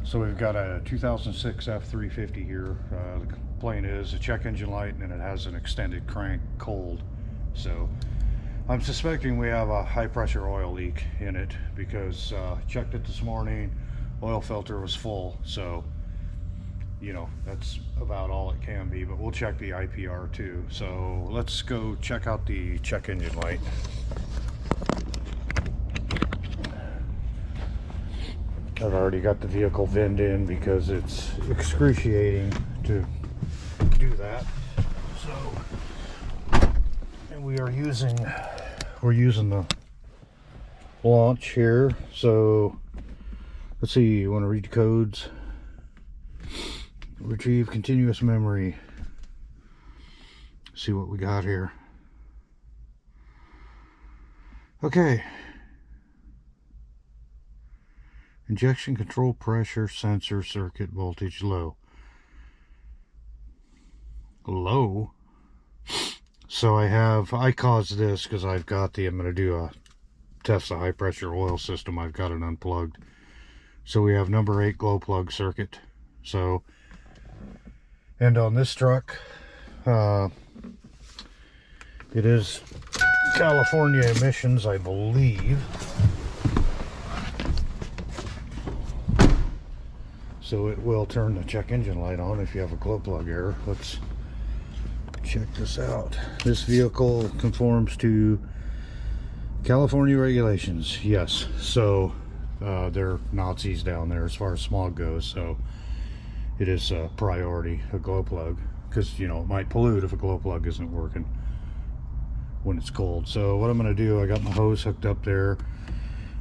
So we've got a 2006 F350 here. The complaint is a check engine light and it has an extended crank cold. So I'm suspecting we have a high pressure oil leak in it because checked it this morning, oil filter was full. So, you know, that's about all it can be, but we'll check the IPR too. So let's go check out the check engine light. I've already got the vehicle VINed in because it's excruciating to do that. So, and we're using the launch here. So let's see, you want to read the codes? Retrieve continuous memory. See what we got here. Okay. Injection control pressure sensor circuit voltage low. Low? So I caused this because I'm going to do a test the high pressure oil system. I've got it unplugged. So we have number 8 glow plug circuit. So, and on this truck, it is California emissions, I believe. So it will turn the check engine light on if you have a glow plug error. Let's check this out. This vehicle conforms to California regulations. Yes. So they're Nazis down there as far as smog goes. So it is a priority, a glow plug, because, you know, it might pollute if a glow plug isn't working when it's cold. So what I'm going to do, I got my hose hooked up there.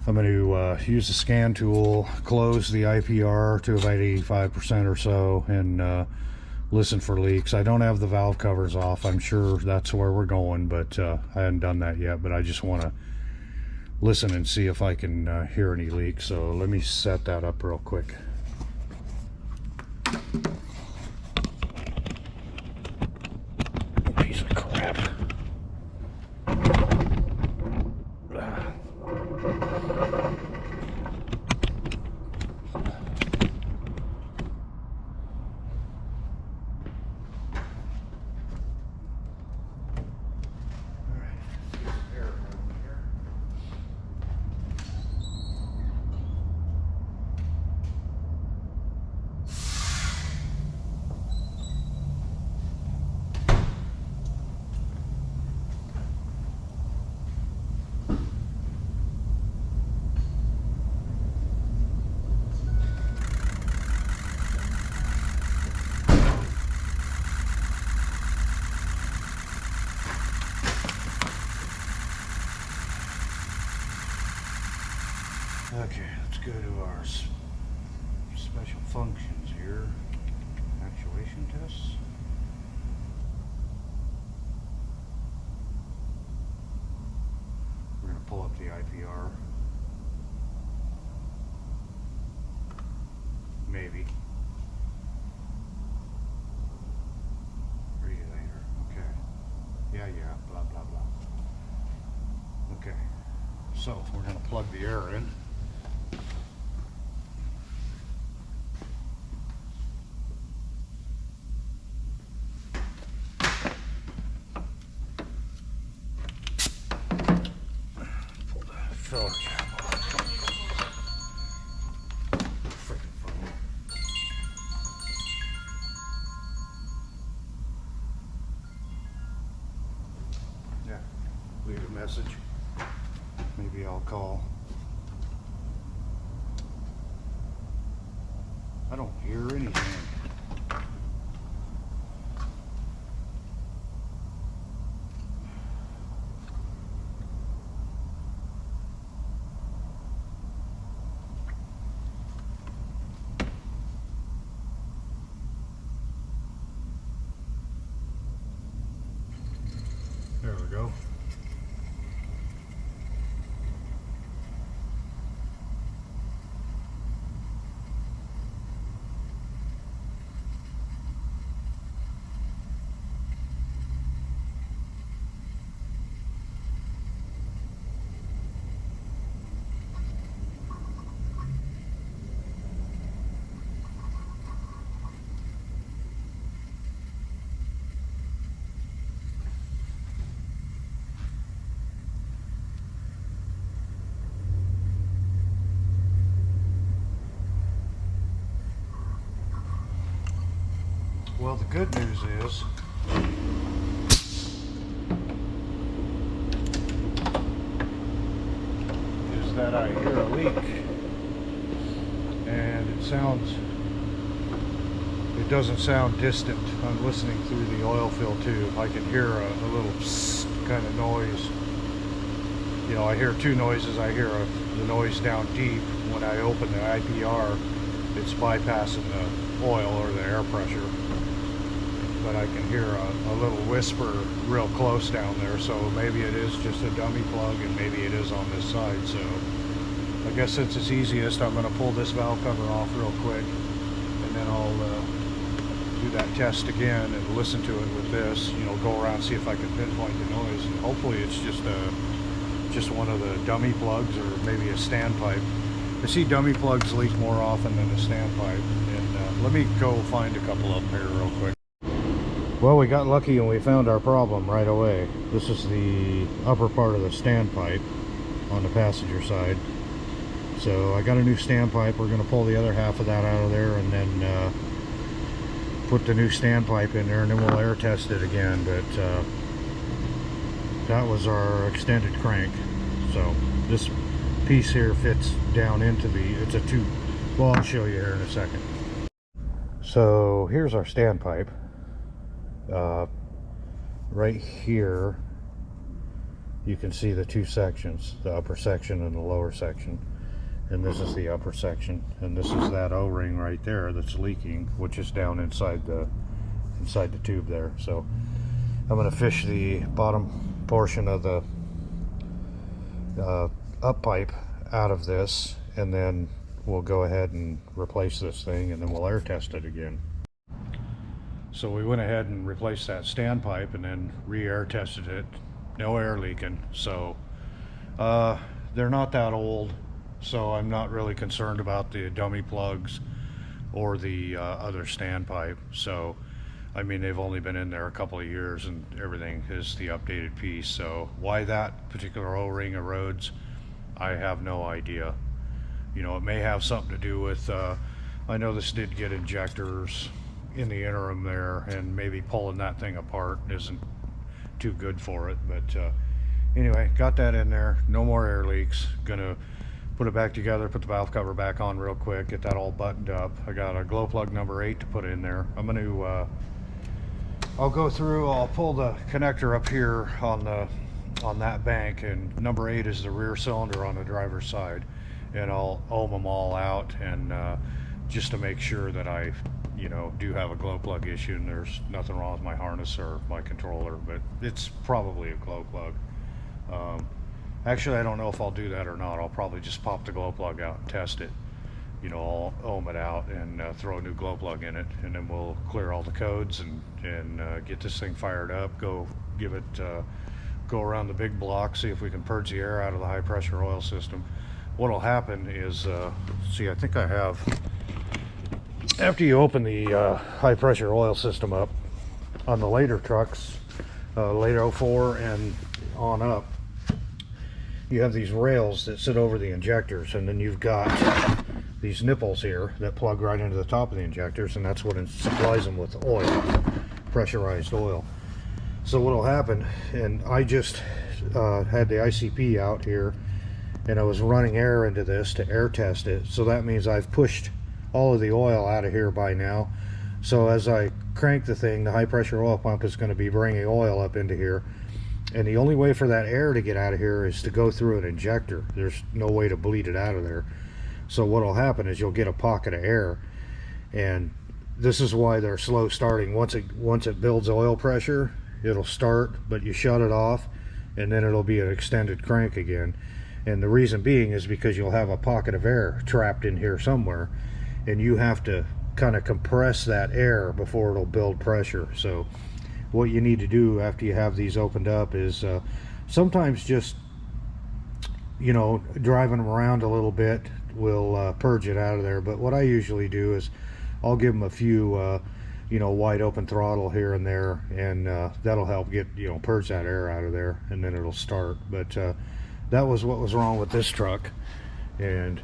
I'm going to use the scan tool, close the IPR to about 85% or so, and listen for leaks. I don't have the valve covers off. I'm sure that's where we're going, but I haven't done that yet. But I just want to listen and see if I can hear any leaks. So let me set that up real quick. Piece of crap. Okay, let's go to our special functions here. Actuation tests. We're going to pull up the IPR. Maybe. Regulator. Okay. Yeah, blah, blah, blah. Okay. So, we're going to plug the air in. Filler cap off. Freaking phone. Yeah, leave a message. Maybe I'll call. I don't hear anything. There we go. Well, the good news is that I hear a leak, and it doesn't sound distant. I'm listening through the oil fill tube. I can hear a little psst kind of noise. You know, I hear two noises. I hear the noise down deep when I open the IPR. It's bypassing the oil or the air pressure. But I can hear a little whisper real close down there, so maybe it is just a dummy plug and maybe it is on this side. So I guess since it's easiest, I'm going to pull this valve cover off real quick, and then I'll do that test again and listen to it with this, you know, go around, see if I can pinpoint the noise, and hopefully it's just one of the dummy plugs or maybe a standpipe. I see dummy plugs leak more often than the standpipe, and let me go find a couple of them here real quick. Well, we got lucky and we found our problem right away. This is the upper part of the standpipe on the passenger side. So I got a new standpipe. We're going to pull the other half of that out of there and then put the new standpipe in there, and then we'll air test it again. But that was our extended crank. So this piece here fits down into it's a tube. Well, I'll show you here in a second. So here's our standpipe. Right here you can see the two sections, the upper section and the lower section, and this is the upper section, and this is that O-ring right there that's leaking, which is down inside the tube there. So I'm going to fish the bottom portion of the up pipe out of this, and then we'll go ahead and replace this thing, and then we'll air test it again. So we went ahead and replaced that standpipe and then re-air tested it. No air leaking. So they're not that old, so I'm not really concerned about the dummy plugs or the other standpipe. So I mean, they've only been in there a couple of years and everything is the updated piece. So why that particular O-ring erodes, I have no idea. You know, it may have something to do with I know this did get injectors in the interim there, and maybe pulling that thing apart isn't too good for it. But anyway, got that in there. No more air leaks. Gonna put it back together, put the valve cover back on real quick, get that all buttoned up. I got a glow plug number 8 to put in there. I'm gonna I'll go through, I'll pull the connector up here on that bank, and number 8 is the rear cylinder on the driver's side, and I'll ohm them all out, and just to make sure that I do have a glow plug issue and there's nothing wrong with my harness or my controller, but it's probably a glow plug. Actually, I don't know if I'll do that or not. I'll probably just pop the glow plug out and test it. I'll ohm it out and throw a new glow plug in it, and then we'll clear all the codes and get this thing fired up, go around the big block, see if we can purge the air out of the high pressure oil system. What'll happen is, see, I think I have, after you open the high pressure oil system up on the later trucks, late 04 and on up, you have these rails that sit over the injectors, and then you've got these nipples here that plug right into the top of the injectors, and that's what supplies them with oil, pressurized oil. So what'll happen, and I just had the ICP out here, and I was running air into this to air test it, so that means I've pushed all of the oil out of here by now. So as I crank the thing, the high pressure oil pump is going to be bringing oil up into here, and the only way for that air to get out of here is to go through an injector. There's no way to bleed it out of there. So what will happen is you'll get a pocket of air, and this is why they're slow starting. Once it builds oil pressure, it'll start, but you shut it off, and then it'll be an extended crank again. And the reason being is because you'll have a pocket of air trapped in here somewhere, and you have to kind of compress that air before it'll build pressure. So what you need to do after you have these opened up is sometimes just driving them around a little bit will purge it out of there. But what I usually do is I'll give them a few wide open throttle here and there, and that'll help get purge that air out of there, and then it'll start. But that was what was wrong with this truck, and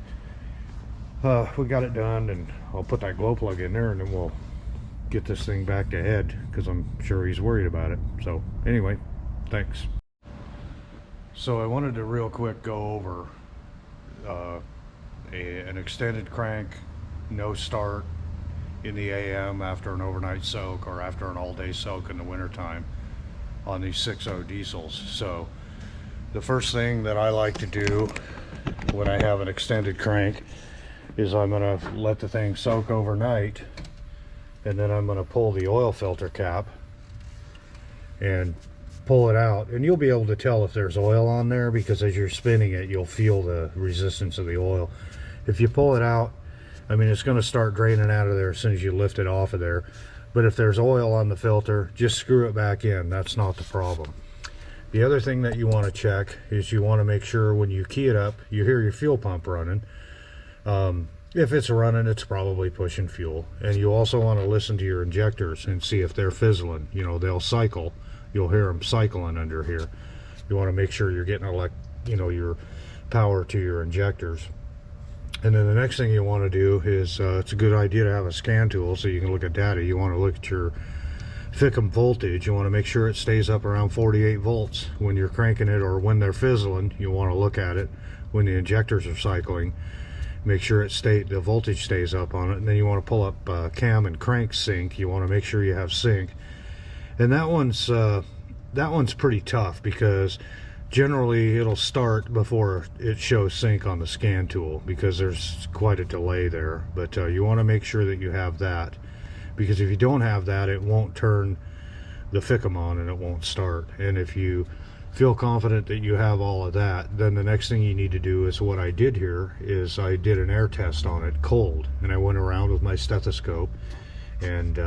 we got it done, and I'll put that glow plug in there, and then we'll get this thing back to head, because I'm sure he's worried about it. So anyway, thanks. So I wanted to real quick go over an extended crank, no start in the AM after an overnight soak or after an all-day soak in the wintertime on these 6.0 diesels. So the first thing that I like to do when I have an extended crank is I'm going to let the thing soak overnight, and then I'm going to pull the oil filter cap and pull it out, and you'll be able to tell if there's oil on there, because as you're spinning it you'll feel the resistance of the oil. If you pull it out, I mean, it's going to start draining out of there as soon as you lift it off of there. But if there's oil on the filter, just screw it back in. That's not the problem. The other thing that you want to check is you want to make sure when you key it up, you hear your fuel pump running. If it's running, it's probably pushing fuel. And you also want to listen to your injectors and see if they're fizzling. You know, they'll cycle. You'll hear them cycling under here. You want to make sure you're getting your power to your injectors. And then the next thing you want to do is, it's a good idea to have a scan tool so you can look at data. You want to look at your FICM voltage. You want to make sure it stays up around 48 volts when you're cranking it, or when they're fizzling. You want to look at it when the injectors are cycling. Make sure the voltage stays up on it. And then you want to pull up cam and crank sync. You want to make sure you have sync. And that one's pretty tough, because generally it'll start before it shows sync on the scan tool, because there's quite a delay there. But you want to make sure that you have that, because if you don't have that, it won't turn the FICM on and it won't start. And if you feel confident that you have all of that, then the next thing you need to do is what I did here, is I did an air test on it cold, and I went around with my stethoscope and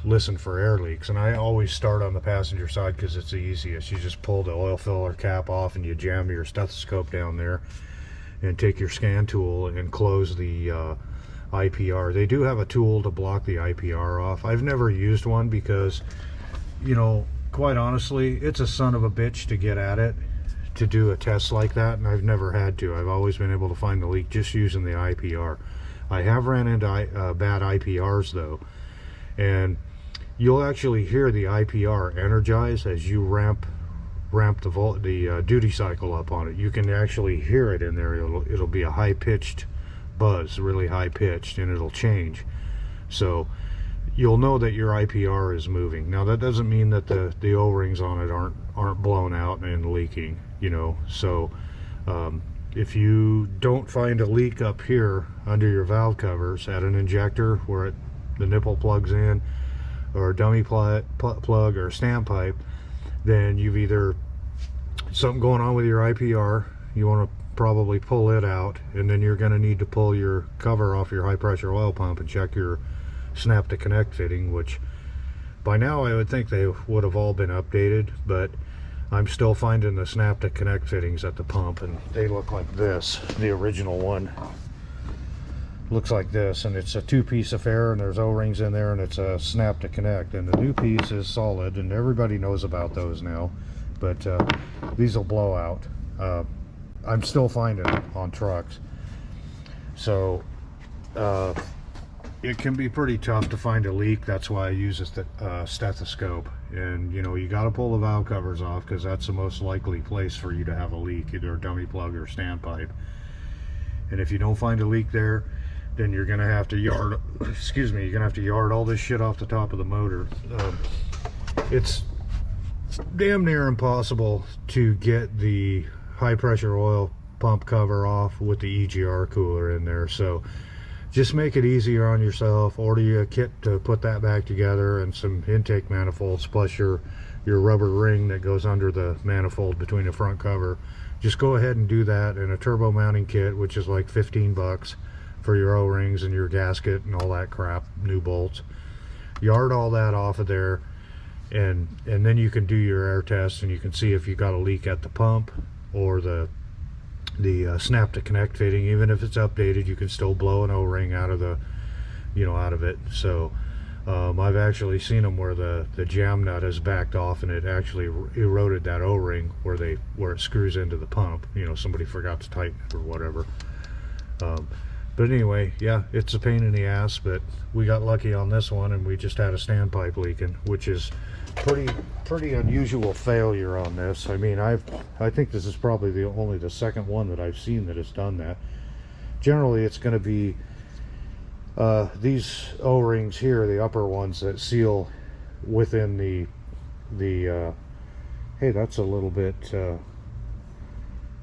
listen for air leaks. And I always start on the passenger side because it's the easiest. You just pull the oil filler cap off and you jam your stethoscope down there and take your scan tool and close the IPR. They do have a tool to block the IPR off. I've never used one because, quite honestly, it's a son of a bitch to get at it to do a test like that, and I've never had to. I've always been able to find the leak just using the IPR. I have ran into bad IPRs though, and you'll actually hear the IPR energize as you ramp the duty cycle up on it. You can actually hear it in there. It'll be a high-pitched buzz, really high-pitched, and it'll change. So you'll know that your IPR is moving. Now that doesn't mean that the O-rings on it aren't blown out and leaking, So if you don't find a leak up here under your valve covers at an injector where the nipple plugs in, or a dummy plug or a standpipe, then you've either something going on with your IPR. You want to probably pull it out, and then you're going to need to pull your cover off your high pressure oil pump and check your snap to connect fitting, which by now I would think they would have all been updated, but I'm still finding the snap to connect fittings at the pump, and they look like this. The original one looks like this, and it's a two-piece affair, and there's O-rings in there, and it's a snap to connect. And the new piece is solid, and everybody knows about those now, but these will blow out. I'm still finding them on trucks, so it can be pretty tough to find a leak. That's why I use a stethoscope. And you got to pull the valve covers off, because that's the most likely place for you to have a leak, either a dummy plug or standpipe. And if you don't find a leak there, then you're gonna have to yard all this shit off the top of the motor. It's damn near impossible to get the high pressure oil pump cover off with the EGR cooler in there. So just make it easier on yourself. Order you a kit to put that back together, and some intake manifolds, plus your rubber ring that goes under the manifold between the front cover. Just go ahead and do that, and a turbo mounting kit, which is like 15 bucks for your O-rings and your gasket and all that crap, new bolts. Yard all that off of there, and then you can do your air test, and you can see if you got a leak at the pump or the snap to connect fitting. Even if it's updated, you can still blow an O-ring out of it. So I've actually seen them where the jam nut has backed off, and it actually eroded that O-ring where it screws into the pump. Somebody forgot to tighten it or whatever. But anyway, yeah, it's a pain in the ass, but we got lucky on this one and we just had a standpipe leaking, which is pretty unusual failure on this. I mean, I think this is probably only the second one that I've seen that has done that. Generally, it's going to be these O-rings here, the upper ones that seal within the hey, that's a little bit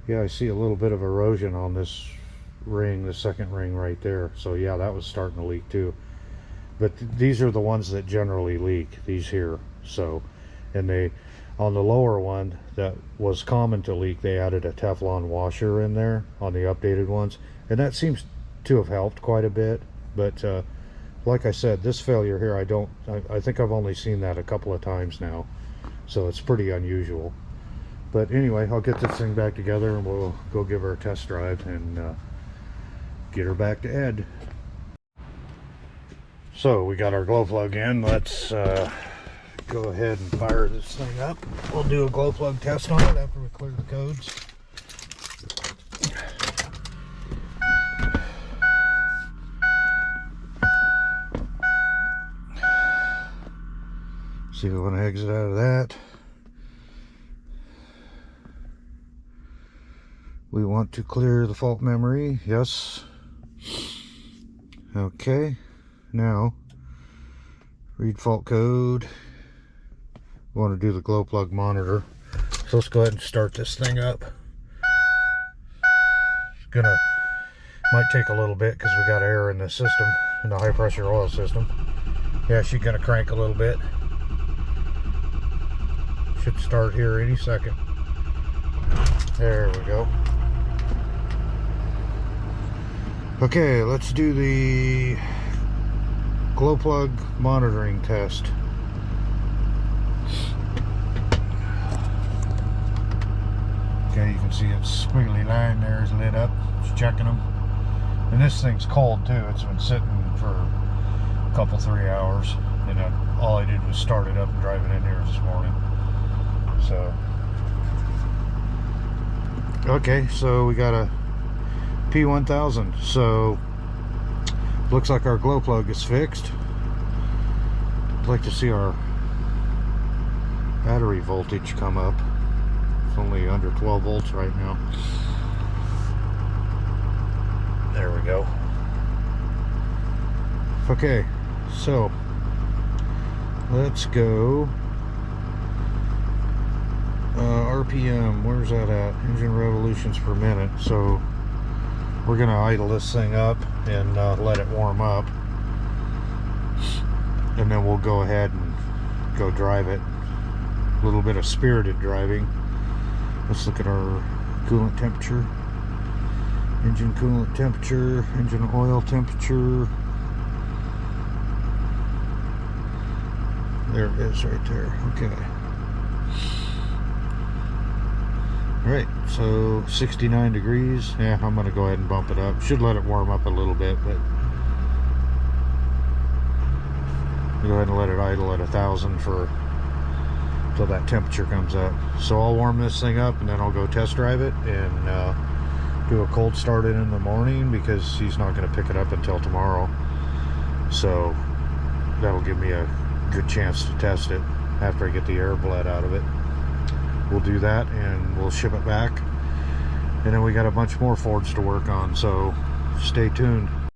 yeah, I see a little bit of erosion on this ring, the second ring right there. So yeah, that was starting to leak too. But these are the ones that generally leak, these here. So, and they, on the lower one that was common to leak, they added a Teflon washer in there on the updated ones, and that seems to have helped quite a bit. But like I said, this failure here, I think I've only seen that a couple of times now, so it's pretty unusual. But anyway, I'll get this thing back together and we'll go give her a test drive and get her back to Ed. So we got our glow plug in. Let's go ahead and fire this thing up. We'll do a glow plug test on it after we clear the codes. See if we want to exit out of that. We want to clear the fault memory. Yes. Okay. Now, read fault code. We want to do the glow plug monitor. So let's go ahead and start this thing up. It's might take a little bit because we got air in the system, in the high pressure oil system. Yeah, she's gonna crank a little bit. Should start here any second. There we go. Okay, let's do the glow plug monitoring test. Okay, you can see its squiggly line there is lit up. It's checking them. And this thing's cold too. It's been sitting for a couple, 3 hours. And all I did was start it up and drive it in here this morning. So, okay, so we got a P1000. So, looks like our glow plug is fixed. I'd like to see our battery voltage come up. It's only under 12 volts right now. There we go. Okay, so let's go RPM, where's that at? Engine revolutions per minute. So we're gonna idle this thing up and let it warm up, and then we'll go ahead and go drive it. A little bit of spirited driving. Let's look at our coolant temperature. Engine coolant temperature, engine oil temperature. There it is right there. Okay. Alright, so 69 degrees. Yeah, I'm going to go ahead and bump it up. Should let it warm up a little bit, but go ahead and let it idle at 1,000 until that temperature comes up. So I'll warm this thing up and then I'll go test drive it and do a cold start in the morning, because he's not going to pick it up until tomorrow. So that'll give me a good chance to test it after I get the air bled out of it. We'll do that and we'll ship it back, and then we got a bunch more Fords to work on, so stay tuned.